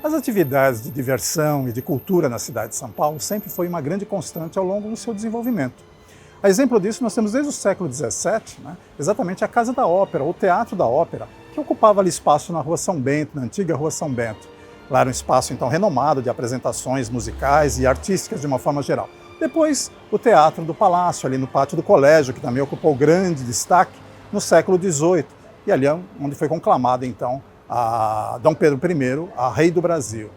As atividades de diversão e de cultura na cidade de São Paulo sempre foi uma grande constante ao longo do seu desenvolvimento. A exemplo disso, nós temos desde o século XVII, exatamente a Casa da Ópera, ou Teatro da Ópera, que ocupava ali espaço na Rua São Bento, na antiga Rua São Bento. Lá era um espaço então renomado de apresentações musicais e artísticas de uma forma geral. Depois, o Teatro do Palácio, ali no Pátio do Colégio, que também ocupou grande destaque no século XVIII, e ali onde foi conclamado então a Dom Pedro I, a Rei do Brasil.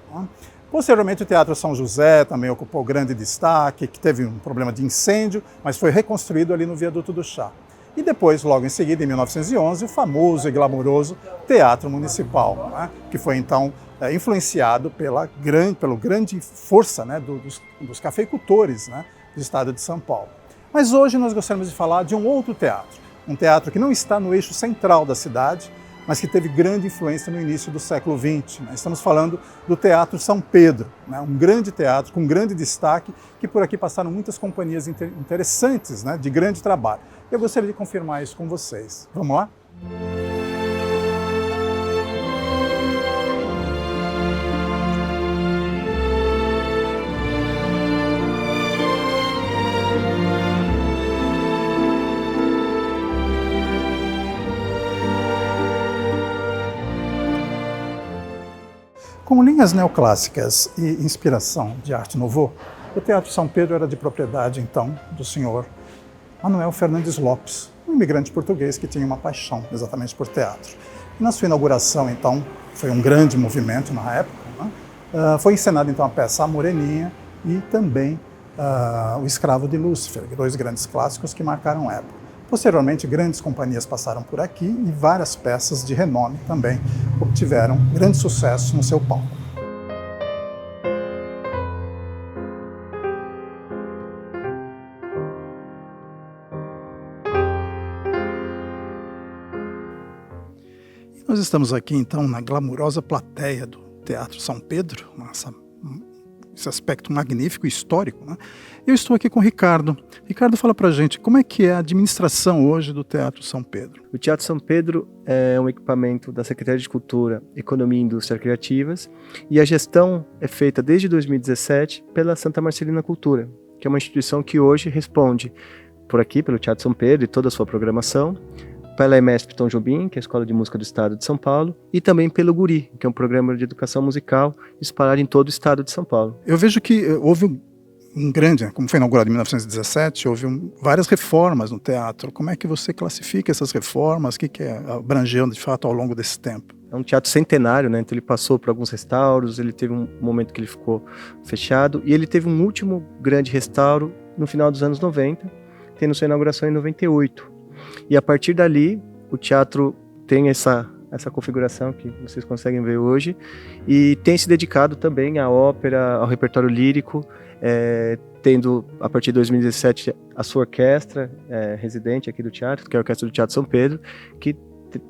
Posteriormente, o Teatro São José também ocupou grande destaque, que teve um problema de incêndio, mas foi reconstruído ali no Viaduto do Chá. E depois, logo em seguida, em 1911, o famoso e glamouroso Teatro Municipal, que foi então influenciado pela grande força dos cafeicultores do estado de São Paulo. Mas hoje nós gostaríamos de falar de um outro teatro, um teatro que não está no eixo central da cidade, mas que teve grande influência no início do século XX. Estamos falando do Teatro São Pedro, um grande teatro com grande destaque, que por aqui passaram muitas companhias interessantes, de grande trabalho. Eu gostaria de confirmar isso com vocês. Vamos lá? Com linhas neoclássicas e inspiração de Arte Nouveau, o Teatro São Pedro era de propriedade, então, do senhor Manuel Fernandes Lopes, um imigrante português que tinha uma paixão exatamente por teatro. E na sua inauguração, então, foi um grande movimento na época, foi encenada, então, a peça A Moreninha e também O Escravo de Lúcifer, dois grandes clássicos que marcaram a época. Posteriormente, grandes companhias passaram por aqui e várias peças de renome também obtiveram grande sucesso no seu palco. E nós estamos aqui, então, na glamurosa plateia do Teatro São Pedro, esse aspecto magnífico e histórico. Eu estou aqui com o Ricardo. Ricardo, fala pra gente como é que é a administração hoje do Teatro São Pedro. O Teatro São Pedro é um equipamento da Secretaria de Cultura, Economia e Indústria Criativas, e a gestão é feita desde 2017 pela Santa Marcelina Cultura, que é uma instituição que hoje responde por aqui, pelo Teatro São Pedro e toda a sua programação, pela EMESP Tom Jobim, que é a Escola de Música do Estado de São Paulo, e também pelo Guri, que é um programa de educação musical espalhado em todo o Estado de São Paulo. Eu vejo que houve um grande, como foi inaugurado em 1917, houve várias reformas no teatro. Como é que você classifica essas reformas? O que abrangeu, de fato, ao longo desse tempo? É um teatro centenário, então ele passou por alguns restauros, ele teve um momento que ele ficou fechado, e ele teve um último grande restauro no final dos anos 90, tendo sua inauguração em 98. E a partir dali, o teatro tem essa configuração que vocês conseguem ver hoje, e tem se dedicado também à ópera, ao repertório lírico, tendo, a partir de 2017, a sua orquestra residente aqui do teatro, que é a Orquestra do Teatro São Pedro, que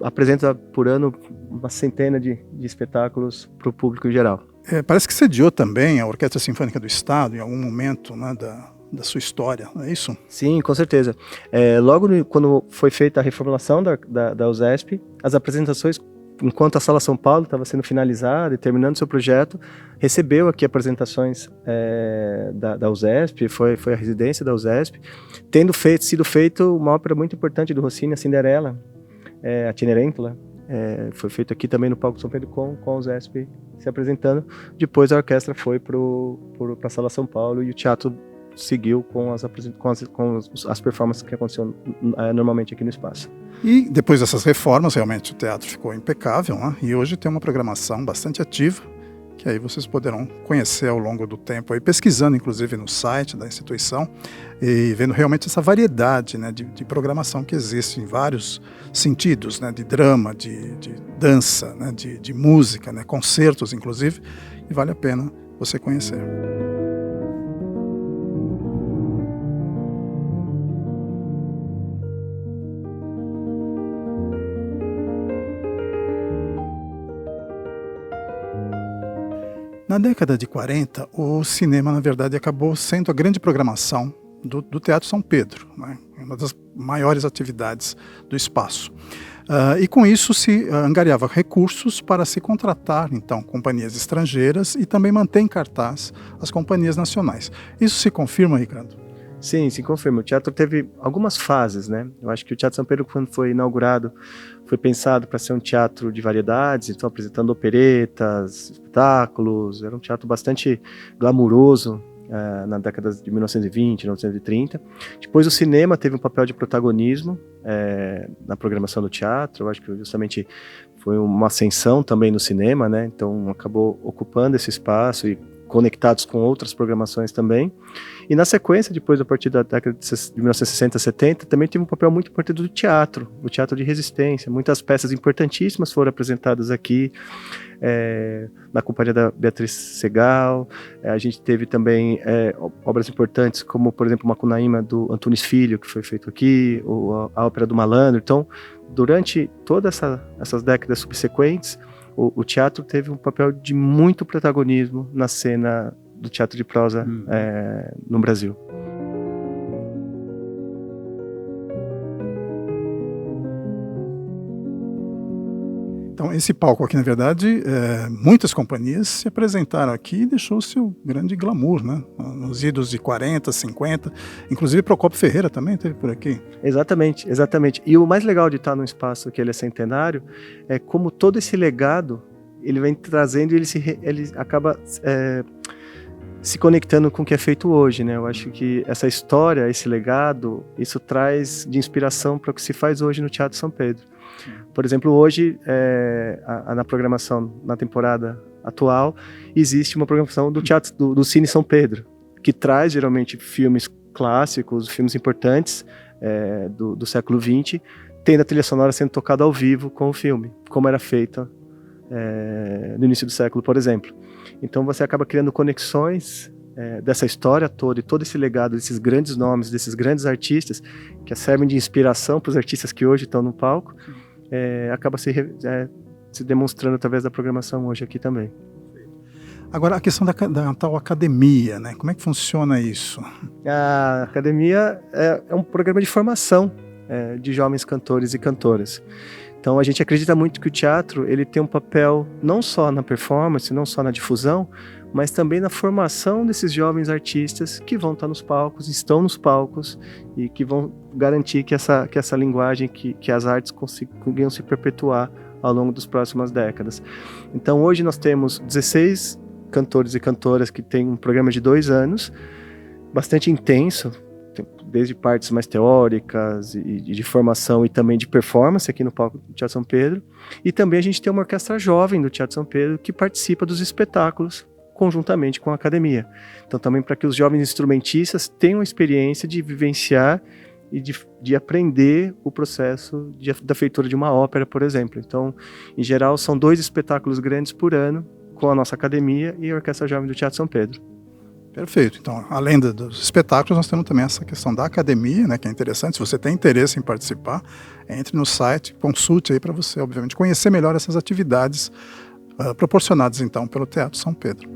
apresenta por ano uma centena de espetáculos para o público em geral. Parece que sediou também a Orquestra Sinfônica do Estado em algum momento da sua história, não é isso? Sim, com certeza. Logo quando foi feita a reformulação da USESP, as apresentações, enquanto a Sala São Paulo estava sendo finalizada e terminando seu projeto, recebeu aqui apresentações da USESP, foi a residência da USESP, tendo sido feito uma ópera muito importante do Rossini, a Cinderela, a Cenerentola, foi feito aqui também no Palco São Pedro com a USESP se apresentando. Depois a orquestra foi para a Sala São Paulo e o teatro seguiu com as performances que aconteciam normalmente aqui no espaço. E depois dessas reformas, realmente o teatro ficou impecável, e hoje tem uma programação bastante ativa, que aí vocês poderão conhecer ao longo do tempo, aí pesquisando inclusive no site da instituição e vendo realmente essa variedade de programação que existe em vários sentidos, de drama, de dança, de música, concertos inclusive, e vale a pena você conhecer. Na década de 40, o cinema, na verdade, acabou sendo a grande programação do Teatro São Pedro. Uma das maiores atividades do espaço. E com isso se angariava recursos para se contratar, então, companhias estrangeiras e também manter em cartaz as companhias nacionais. Isso se confirma, Ricardo? Sim, se confirma. O teatro teve algumas fases, né? Eu acho que o Teatro São Pedro, quando foi inaugurado, foi pensado para ser um teatro de variedades, então apresentando operetas, espetáculos, era um teatro bastante glamuroso, na década de 1920, 1930. Depois o cinema teve um papel de protagonismo na programação do teatro. Eu acho que justamente foi uma ascensão também no cinema, né? Então acabou ocupando esse espaço e conectados com outras programações também. E na sequência, depois, a partir da década de 1960, 70, também teve um papel muito importante do teatro, o teatro de resistência. Muitas peças importantíssimas foram apresentadas aqui, na companhia da Beatriz Segal. A gente teve também obras importantes, como, por exemplo, Macunaíma, do Antunes Filho, que foi feito aqui, ou a Ópera do Malandro. Então, durante todas essas décadas subsequentes, o teatro teve um papel de muito protagonismo na cena do teatro de prosa no Brasil. Então, esse palco aqui, na verdade, muitas companhias se apresentaram aqui e deixou o seu grande glamour, né? Nos idos de 40, 50, inclusive Procópio Ferreira também esteve por aqui. Exatamente, exatamente. E o mais legal de estar num espaço que ele é centenário é como todo esse legado ele vem trazendo e ele acaba se conectando com o que é feito hoje, né? Eu acho que essa história, esse legado, isso traz de inspiração para o que se faz hoje no Teatro São Pedro. Por exemplo, hoje, na programação, na temporada atual, existe uma programação do teatro do Cine São Pedro, que traz geralmente filmes clássicos, filmes importantes do século XX, tendo a trilha sonora sendo tocada ao vivo com o filme, como era feita no início do século, por exemplo. Então você acaba criando conexões dessa história toda e todo esse legado desses grandes nomes, desses grandes artistas que servem de inspiração para os artistas que hoje estão no palco, acaba se demonstrando através da programação hoje aqui também. Agora, a questão da tal academia, né? Como é que funciona isso? A academia é um programa de formação de jovens cantores e cantoras. Então a gente acredita muito que o teatro ele tem um papel não só na performance, não só na difusão, mas também na formação desses jovens artistas que vão estar nos palcos, estão nos palcos e que vão garantir que essa linguagem, que as artes consigam se perpetuar ao longo das próximas décadas. Então hoje nós temos 16 cantores e cantoras que têm um programa de 2 anos, bastante intenso, desde partes mais teóricas e de formação e também de performance aqui no palco do Teatro São Pedro. E também a gente tem uma orquestra jovem do Teatro São Pedro que participa dos espetáculos conjuntamente com a academia. Então também para que os jovens instrumentistas tenham a experiência de vivenciar e de aprender o processo da feitura de uma ópera, por exemplo. Então, em geral, são 2 espetáculos grandes por ano com a nossa academia e a Orquestra Jovem do Teatro São Pedro. Perfeito. Então, além dos espetáculos, nós temos também essa questão da academia, né, que é interessante. Se você tem interesse em participar, entre no site, consulte aí para você, obviamente, conhecer melhor essas atividades proporcionadas, então, pelo Teatro São Pedro.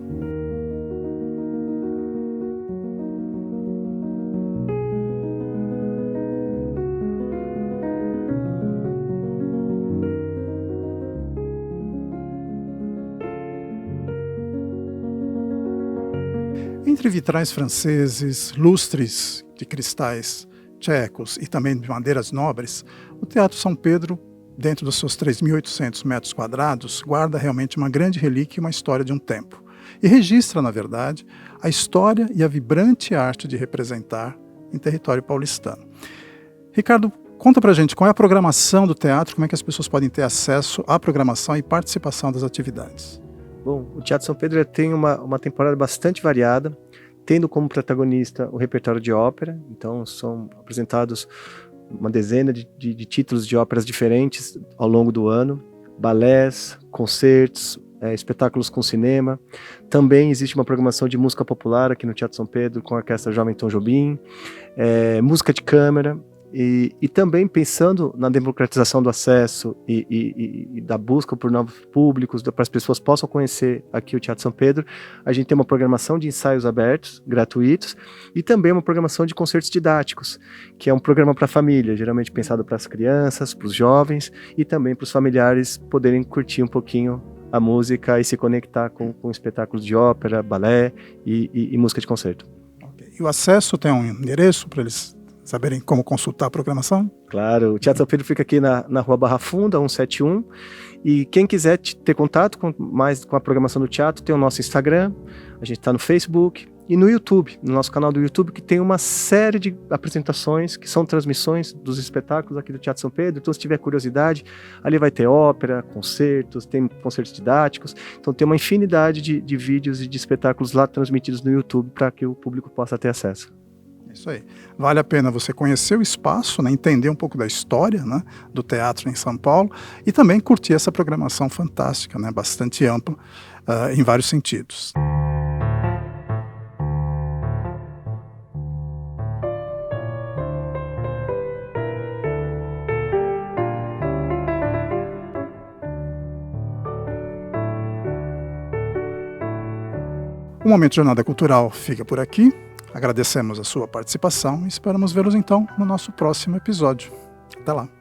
Entre vitrais franceses, lustres de cristais tchecos e também de madeiras nobres, o Teatro São Pedro, dentro dos seus 3.800 metros quadrados, guarda realmente uma grande relíquia e uma história de um tempo. E registra, na verdade, a história e a vibrante arte de representar em território paulistano. Ricardo, conta pra gente qual é a programação do teatro, como é que as pessoas podem ter acesso à programação e participação das atividades. Bom, o Teatro São Pedro tem uma temporada bastante variada, tendo como protagonista o repertório de ópera. Então são apresentados uma dezena de títulos de óperas diferentes ao longo do ano, balés, concertos, espetáculos com cinema. Também existe uma programação de música popular aqui no Teatro São Pedro com a Orquestra Jovem Tom Jobim, música de câmara E também pensando na democratização do acesso e da busca por novos públicos, para as pessoas possam conhecer aqui o Teatro São Pedro, a gente tem uma programação de ensaios abertos, gratuitos, e também uma programação de concertos didáticos, que é um programa para a família, geralmente pensado para as crianças, para os jovens e também para os familiares poderem curtir um pouquinho a música e se conectar com espetáculos de ópera, balé e música de concerto. Okay. E o acesso tem um endereço para eles saberem como consultar a programação? Claro, o Teatro São Pedro fica aqui na Rua Barra Funda, 171, e quem quiser ter contato com a programação do teatro, tem o nosso Instagram, a gente está no Facebook e no YouTube, no nosso canal do YouTube, que tem uma série de apresentações que são transmissões dos espetáculos aqui do Teatro São Pedro. Então, se tiver curiosidade, ali vai ter ópera, concertos, tem concertos didáticos, então tem uma infinidade de vídeos e de espetáculos lá transmitidos no YouTube para que o público possa ter acesso. Isso aí. Vale a pena você conhecer o espaço, né, entender um pouco da história, né, do teatro em São Paulo e também curtir essa programação fantástica, né, bastante ampla em vários sentidos. O Momento Jornada Cultural fica por aqui. Agradecemos a sua participação e esperamos vê-los então no nosso próximo episódio. Até lá!